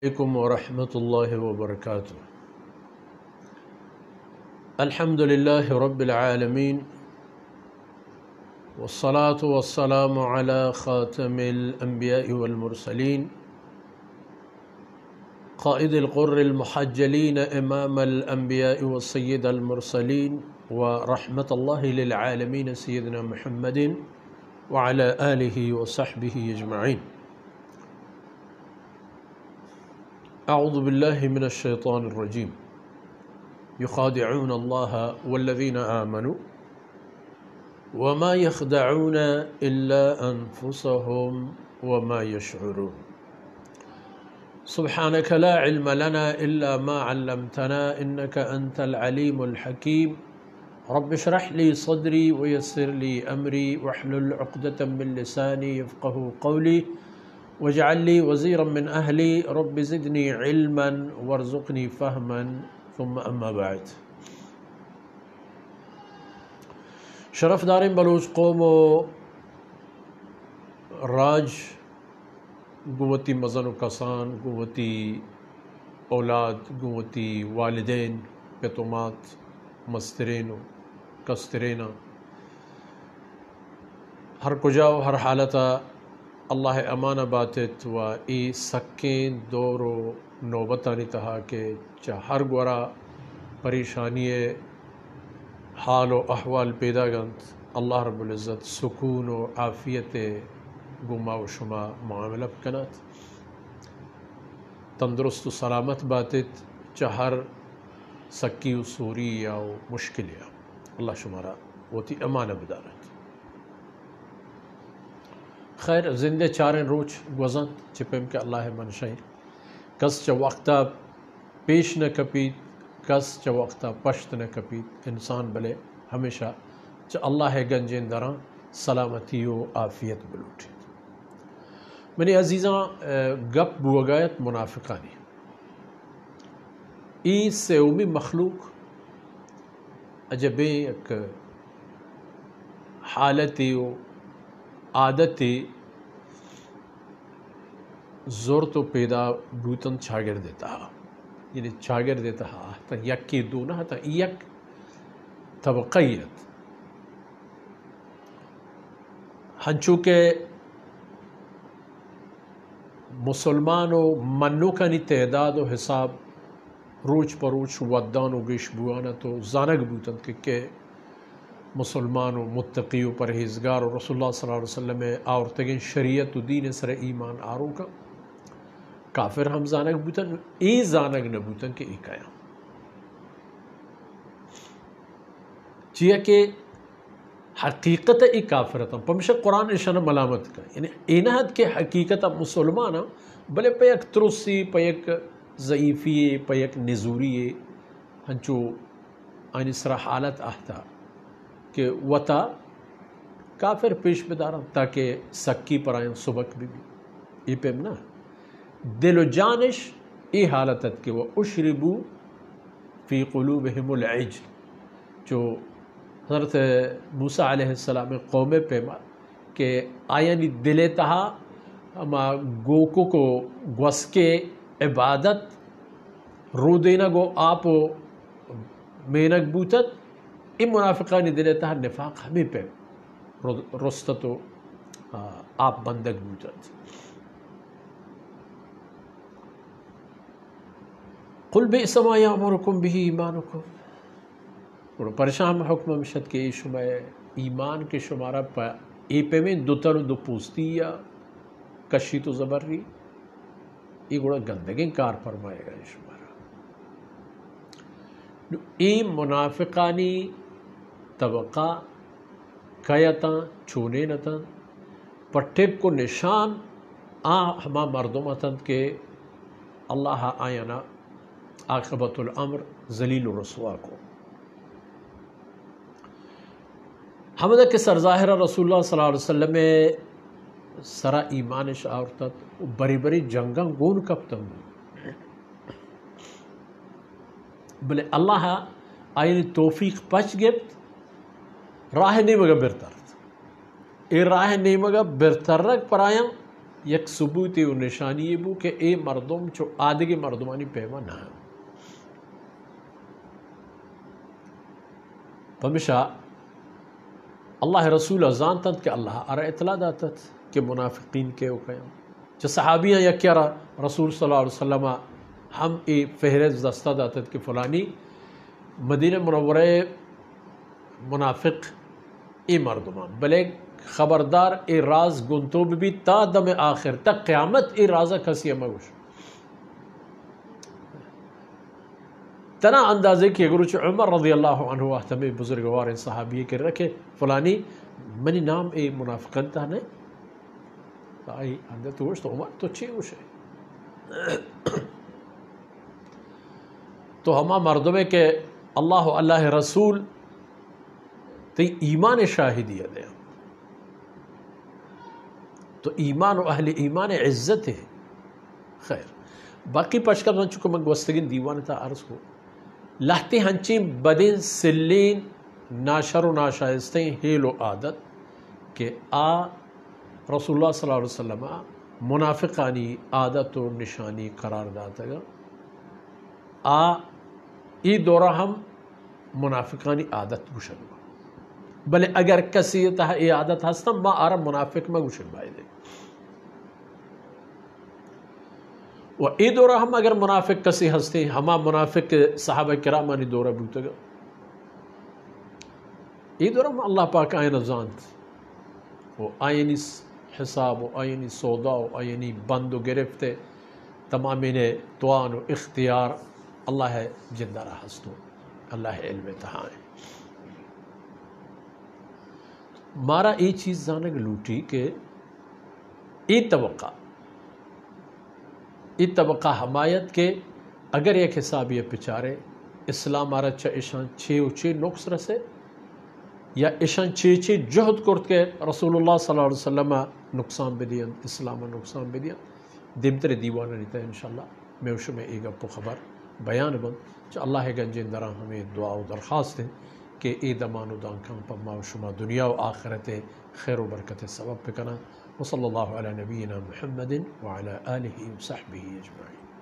عليكم ورحمة الله وبركاته. الحمد لله رب العالمين، والصلاة والسلام على خاتم الأنبياء والمرسلين قائد الغر المحجلين إمام الأنبياء والسيد المرسلين ورحمة الله للعالمين سيدنا محمد وعلى آله وصحبه أجمعين. أعوذ بالله من الشيطان الرجيم. يخادعون الله والذين آمنوا وما يخدعون إلا أنفسهم وما يشعرون. سبحانك لا علم لنا إلا ما علمتنا إنك أنت العليم الحكيم. رب اشرح لي صدري ويسر لي أمري واحلل عقدة من لساني يفقه قولي واجعل لي وزيرا من أهلي رب زدني علما وارزقني فهما ثم أما بعد. شرف دارین بلوچ قوم و راج قوتی مزن و کسان، قوتی اولاد، قوتی والدین، پیتومات، مسترین و کسترینا ہر کجاو ہر حالتا اللہ امان باتت و ای سکین دور و نوبتانی تہا کہ چاہ ہر گورا پریشانی حال و احوال پیدا گند اللہ رب العزت سکون و عافیت گما و شما معاملہ کنات تندرست و سلامت باتت چاہ ہر سکی و سوری یا و مشکل یا اللہ شمارا وتی امان بدارت. خیر زندے چارن روچ گوزن چپم کہ اللہ منشائی کس چا وقتا پیش نہ کپیت کس چا وقتا پشت نہ کپیت انسان بلے ہمیشہ چا اللہ گنجین دران سلامتی و عافیت بلوٹی. منی عزیزاں گپ بوگایت منافقانی ای سیومی مخلوق عجبیں ایک حالتی و عادتی زور تو پیدا بوتن چھاگر دیتا یعنی چھاگر دیتا تا یک کی دونہ تا یک طبقیت ہنچو کہ مسلمان و منو کنی تعداد و حساب روچ پروچ ودان و گیش بوانا تو زانگ بوتن کہ مسلمان و متقی و پرہیزگار و رسول اللہ صلی اللہ علیہ وسلم آورتگین شریعت و دین سر ایمان آرو کا کافر ہم زانگ بوتن ای زانگ نبوتن کہ ای کایا چیئے کہ حقیقت ای کافرتا پمشہ قرآن اشانہ ملامت کا یعنی اینہد کے حقیقت مسلمانا بلے پہ یک ترسی پہ یک ضعیفی پہ یک نزوری ہنچو آئین سرا حالت آہتا کہ وطا کافر پیش بدارا تاکہ سکی پر آئیں سبک بھی ای پہ نا دل و جانش ای حالتت کہ وہ اشربو فی قلوبہم العجل جو حضرت موسیٰ علیہ السلام قوم پہ کہ آئینی دل تہا اما گوکو کو گوس کے عبادت رو دینا گو آپ مینک بوتت ای منافقانی دلیتا ہے نفاق ہمیں پہ رستت و آپ بندگ بوجد. قل بئس ما یامرکم به ایمانکم پریشان حکم مشد کے شما ایمان کے شمارہ پا ای پہ میں دو تر دو پوستی یا کشی تو زبری ای گوڑا گندگیں کار فرمائے گا شمارہ ای منافقانی طبقہ کیتا چونے نتن پٹھب کو نشان ہما مردمتن کے اللہ آئینا عاقبت الامر ذلیل و رسوا کو حمدہ کے سرظاہرہ رسول اللہ صلی اللہ علیہ وسلم سرا ایمان شاورتت بری بری جنگاں گون کب تنگو بلے اللہ آئین توفیق پچ گفت راہ نہیں مگا برترت ای راہ نہیں مگا برترک پر آیا یک ثبوتی و نشانی بو کہ اے مردم چو آدگی مردمانی پیما نہ ہیں. پمشا اللہ رسول زانتت کہ اللہ ارا اطلاع داتت کہ منافقین کے قیام چھ صحابیاں یا کیا رسول صلی اللہ علیہ وسلم ہم ای فہرست دستہ داتت کہ فلانی مدینہ منورہ منافق ای مردمان بلے خبردار ای راز گنتو بھی تا دم آخر تک قیامت ای رازہ کسی مگوش تنا اندازے کہ اگر عمر رضی اللہ عنہ احتمی بزرگوار صحابی کے رکھے فلانی منی نام ای منافقن تا نہیں آئی اندر تو وش تو عمر تو چی وش ہے تو ہما مردمے کہ اللہ و اللہ رسول تی ایمان شاہدی دے تو ایمان و اہل ایمان عزت ہے. خیر باقی پشکر من چکو من گوستگین دیوان تا عرض کو لہتی ہنچین بدین سلین ناشر و ناشائستین حیل و عادت کہ رسول اللہ صلی اللہ علیہ وسلم منافقانی عادت و نشانی قرار داتا گا ای دورہ ہم منافقانی عادت گوشن بلے اگر کسی تہا ای عادت ہستم ما آرہ منافق ما گوشن بائی دے و ای دورہ ہم اگر منافق کسی ہستے ہما منافق صحابہ کرامانی دورہ بوتا گا ای دورہ ہم اللہ پاک آئین زانت و آئینی حساب و آئینی سودا و آئینی بند و گرفتے تمامین توان و اختیار اللہ جندہ رہا ہستو اللہ علم تہائیں مارا ای چیز زانگ لوٹی کہ ای طبقہ حمایت کے اگر ایک حساب یہ پچارے اسلام مارا چا اشان چھے و چھے نقص رسے یا اشان چھے چھے جہد کرت کے رسول اللہ صلی اللہ علیہ وسلم نقصان بدین اسلام نقصان بدین دیمتر دیوانا نیتا ہے انشاءاللہ میں وشو میں ایگا پو خبر بیان بند چا اللہ گنجین دران ہمیں دعا و درخواست ہیں کہ ای دمان و دان کم پا ما و شما دنیا و آخرت خیر و برکت سبب پکنا وصلی اللہ علی نبینا محمد وعلى آلہ و صحبہ اجمعین.